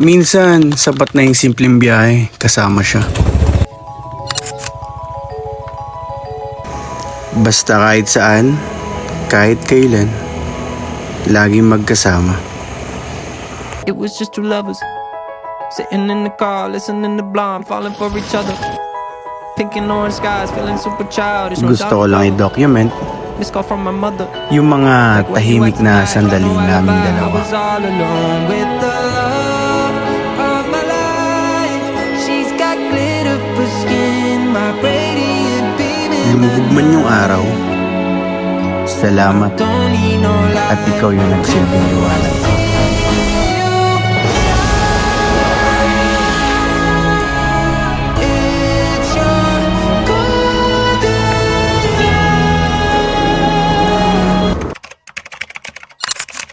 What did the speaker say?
Minsan, sapat na yung simpleng biyahe, kasama siya. Basta kahit saan, kahit kailan, laging magkasama. It was just two lovers sitting in the car, listening to Blonde, falling for each other. Pink and orange skies, feeling super childish. Gusto ko lang i-document Missed call from my mother. yung mga tahimik na sandali namin I dalawa. was all alone with the love of my life. She's got glitter for skin, my radiant beaming. Lumubog man yung araw, salamat Don't need no at ikaw yung nagsilbing liwanag.